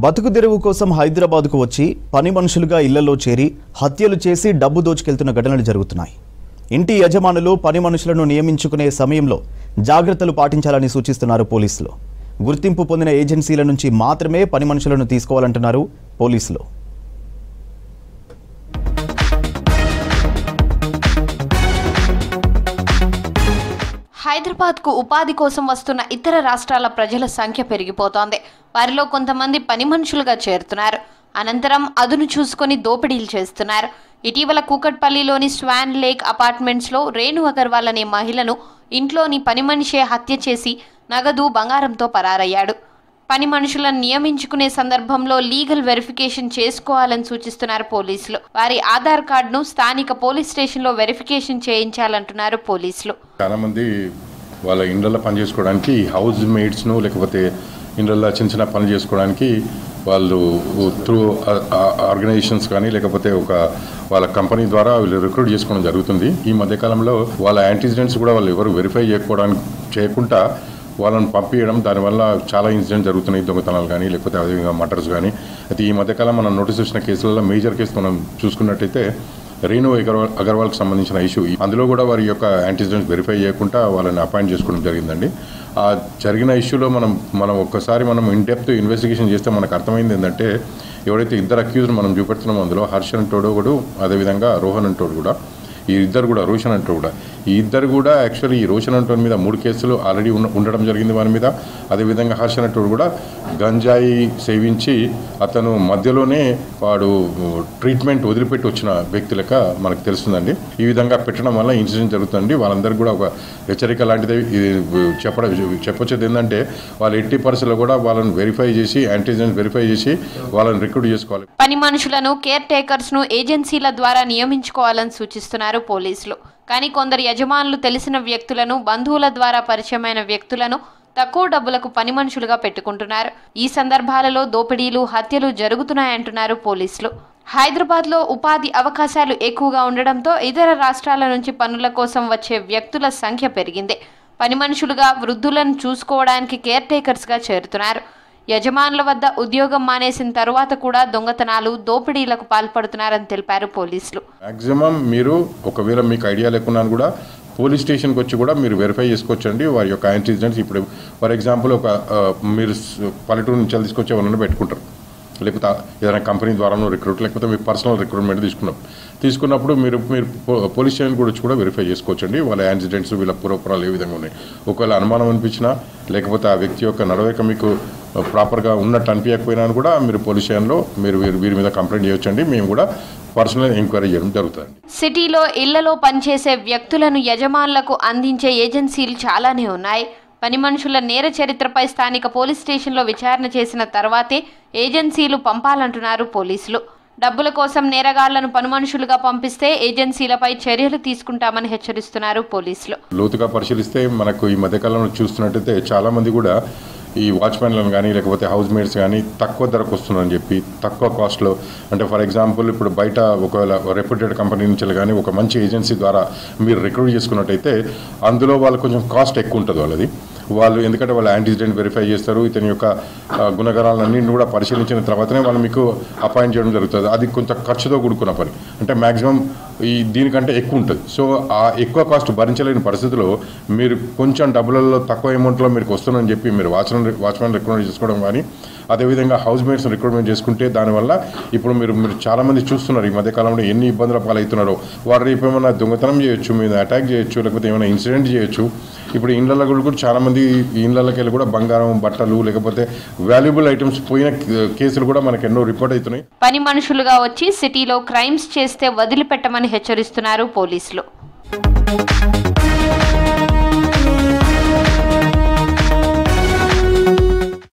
బతుకు తెరువు కోసం హైదరాబాద్కు వచ్చి పని మనుషులుగా ఇళ్లలో చేరి హత్యలు చేసి డబ్బు దోచుకెళ్తున్న ఘటనలు జరుగుతున్నాయి. ఇంటి యజమానులు పని మనుషులను నియమించుకునే సమయంలో జాగ్రత్తలు పాటించాలని సూచిస్తున్నారు పోలీసులు. గుర్తింపు పొందిన ఏజెన్సీల నుంచి మాత్రమే పని మనుషులను తీసుకోవాలంటున్నారు పోలీసులు. హైదరాబాద్కు ఉపాధి కోసం వస్తున్న ఇతర రాష్ట్రాల ప్రజల సంఖ్య పెరిగిపోతోంది. వారిలో కొంతమంది పని మనుషులుగా చేరుతున్నారు. అనంతరం అదును చూసుకొని దోపిడీలు చేస్తున్నారు. ఇటీవల కూకట్పల్లిలోని స్వాన్ లేక్ అపార్ట్మెంట్స్లో రేణు అగర్వాల్ అనే మహిళను ఇంట్లోని పని మనిషే హత్య చేసి నగదు బంగారంతో పరారయ్యాడు. పని మనుషులను నియమించుకునే సందర్భంలో లీగల్ వెరిఫికేషన్ చేసుకోవాలని సూచిస్తున్నారు పోలీసులు. వారి ఆధార్ కార్డును స్థానిక పోలీస్ స్టేషన్లో వెరిఫికేషన్ చేయించాలంటున్నారు పోలీసులు. చాలా మంది వాళ్ళ ఇండ్లలో పని చేసుకోవడానికి హౌస్ మేట్స్ను లేకపోతే ఇండ్లలో చిన్న చిన్న పని చేసుకోవడానికి వాళ్ళు త్రూ ఆర్గనైజేషన్స్ కానీ లేకపోతే వాళ్ళ కంపెనీ ద్వారా వీళ్ళు రిక్రూట్ చేసుకోవడం జరుగుతుంది. ఈ మధ్యకాలంలో వాళ్ళ యాంటీసిడెంట్స్ కూడా వాళ్ళు ఎవరు వెరిఫై చేయకుండా వాళ్ళని పంపించడం, దానివల్ల చాలా ఇన్సిడెంట్స్ జరుగుతున్నాయి. దొంగతనాలు కానీ లేకపోతే అదేవిధంగా మర్డర్స్ కానీ. అయితే ఈ మధ్యకాలం మనం నోటీస్ చేసిన కేసులలో మేజర్ కేసు మనం చూసుకున్నట్టయితే రేణు అగర్వాల్కి సంబంధించిన ఇష్యూ. అందులో కూడా వారి యొక్క యాంటీసిడెంట్స్ వెరిఫై చేయకుండా వాళ్ళని అపాయింట్ చేసుకోవడం జరిగిందండి. ఆ జరిగిన ఇష్యూలో మనం ఒక్కసారి ఇన్ డెప్త్ ఇన్వెస్టిగేషన్ చేస్తే మనకు అర్థమైంది ఏంటంటే, ఎవరైతే ఇద్దరు అక్యూజ్ని మనం చూపెడుతున్నామో అందులో హర్ష్ అంటోడు కూడా, అదేవిధంగా రోహన్ అంటోడు కూడా, ఈ ఇద్దరు కూడా రోషన్ అంటోడు కూడా, ఈ ఇద్దరు కూడా యాక్చువల్లీ ఈ రోషన్ అంటోని మీద 3 కేసులు ఆల్రెడీ ఉండడం జరిగింది వారి మీద. అదేవిధంగా హర్ష్ అంటోడు కూడా గంజాయి సేవించి అతను మధ్యలోనే వాడు ట్రీట్మెంట్ వదిలిపెట్టి వచ్చిన వ్యక్తి లెక్క మనకు తెలుస్తుందండి. ఈ విధంగా పెట్టడం వల్ల ఇన్సిడెంట్ జరుగుతుంది. వాళ్ళందరికీ కూడా ఒక హెచ్చరిక లాంటిది చెప్పొచ్చేది ఏంటంటే, వాళ్ళు 80% కూడా వాళ్ళని వెరిఫై చేసి యాంటీజెన్స్ వెరిఫై చేసి వాళ్ళని రిక్రూట్ చేసుకోవాలి. పని మనుషులను కేర్ టేకర్స్ ను ఏజెన్సీల ద్వారా నియమించుకోవాలని సూచిస్తున్నారు పోలీసులు. కానీ కొందరు యజమానులు తెలిసిన వ్యక్తులను, బంధువుల ద్వారా పరిచయమైన వ్యక్తులను తక్కువ డబ్బులకు పని మనుషులుగా పెట్టుకుంటున్నారు. ఈ సందర్భాలలో దోపిడీలు, హత్యలు జరుగుతున్నాయంటున్నారు పోలీసులు. హైదరాబాద్లో ఉపాధి అవకాశాలు ఎక్కువగా ఉండడంతో ఇతర రాష్ట్రాల నుంచి పనుల కోసం వచ్చే వ్యక్తుల సంఖ్య పెరిగింది. పని మనుషులుగా వృద్ధులను చూసుకోవడానికి కేర్ టేకర్స్గా చేరుతున్నారు. యజమానుల వద్ద ఉద్యోగం మానేసిన తర్వాత కూడా దొంగతనాలు, దోపిడీలకు పాల్పడుతున్నారని తెలిపారు పోలీసులు. మాక్సిమం మీరు ఒకవేళ మీకు ఐడియా లేకున్నా కూడా పోలీస్ స్టేషన్కి వచ్చి కూడా మీరు వెరిఫై చేసుకోవచ్చండి వారి యొక్క యాంటీసిడెంట్స్. ఇప్పుడు ఫర్ ఎగ్జాంపుల్ మీరు పల్లెటూరు నుంచి తీసుకొచ్చే వాళ్ళని పెట్టుకుంటారు, లేకపోతే ఏదైనా కంపెనీ ద్వారానో రిక్రూట్, లేకపోతే మీ పర్సనల్ రిక్రూట్మెంట్ తీసుకున్నప్పుడు మీరు పోలీస్ స్టేషన్ కూడా వచ్చి కూడా వెరిఫై చేసుకోవచ్చండి వాళ్ళ యాక్సిడెంట్స్, వీళ్ళ పూర్వపురాలు ఏ విధంగా ఉన్నాయి. ఒకవేళ అనుమానం అనిపించినా లేకపోతే ఆ వ్యక్తి యొక్క నడవడిక మీకు ప్రాపర్గా ఉన్నట్టు అనిపించకపోయినా కూడా మీరు పోలీస్ స్టేషన్లో వీరి మీద కంప్లైంట్ చేయొచ్చండి. మేము కూడా పర్సనల్ ఎంక్వైరీ చేయడం జరుగుతుంది. సిటీలో ఇళ్లలో పనిచేసే వ్యక్తులను యజమానులకు అందించే ఏజెన్సీలు చాలానే ఉన్నాయి. పని మనుషుల నేర చరిత్రపై స్థానిక పోలీస్ స్టేషన్లో విచారణ చేసిన తర్వాతే ఏజెన్సీలు పంపాలంటున్నారు పోలీసులు. డబ్బుల కోసం నేరగాళ్లను పని మనుషులుగా పంపిస్తే ఏజెన్సీలపై చర్యలు తీసుకుంటామని హెచ్చరిస్తున్నారు పోలీసులు. లోతుగా పరిశీలిస్తే మనకు ఈ మధ్యకాలంలో చూస్తున్నట్టయితే చాలా మంది కూడా ఈ వాచ్మెన్లను కానీ లేకపోతే హౌస్ మేట్స్ కానీ తక్కువ ధరకు వస్తున్నారని చెప్పి తక్కువ కాస్ట్లో, అంటే ఫర్ ఎగ్జాంపుల్ ఇప్పుడు బయట ఒకవేళ రెప్యూటెడ్ కంపెనీ నుంచి కానీ ఒక మంచి ఏజెన్సీ ద్వారా మీరు రిక్రూట్ చేసుకున్నట్టయితే అందులో వాళ్ళు కొంచెం కాస్ట్ ఎక్కువ ఉంటుంది వాళ్ళు ఎందుకంటే వాళ్ళు యాంటీసిడెంట్ వెరిఫై చేస్తారు. ఇతని యొక్క గుణగణాలన్నింటినీ కూడా పరిశీలించిన తర్వాతనే వాళ్ళు మీకు అపాయింట్ చేయడం జరుగుతుంది. అది కొంచెం ఖర్చుతో కూడుకున్న పని, అంటే మ్యాక్సిమం దీనికంటే ఎక్కువ ఉంటుంది. సో ఆ ఎక్కువ కాస్ట్ భరించలేని పరిస్థితిలో మీరు కొంచెం డబ్బులలో తక్కువ అమౌంట్లో మీరు వస్తున్నారని చెప్పి మీరు వాచ్మెన్ రిక్రూట్మెంట్ చేసుకోవడం కానీ, అదేవిధంగా హౌస్ మేట్స్ రిక్రూట్మెంట్ చేసుకుంటే దానివల్ల ఇప్పుడు మీరు చాలామంది చూస్తున్నారు ఈ మధ్యకాలంలో ఎన్ని ఇబ్బందుల పాలవుతున్నారో. వారు రేపు ఏమైనా దొంగతనం చేయొచ్చు, మీద అటాక్ చేయొచ్చు, లేకపోతే ఏమైనా ఇన్సిడెంట్ చేయొచ్చు. ఇప్పుడు ఇండ్లలో కూడా చాలామంది ఇండ్లకి వెళ్ళి కూడా బంగారం, బట్టలు, లేకపోతే వాల్యుబుల్ ఐటమ్స్ పోయిన కేసులు కూడా మనకు ఎన్నో రిపోర్ట్ అవుతున్నాయి. పని మనుషులుగా వచ్చి సిటీలో క్రైమ్స్ చేస్తే వదిలిపెట్టమని హెచ్చరిస్తున్నారు పోలీసులు.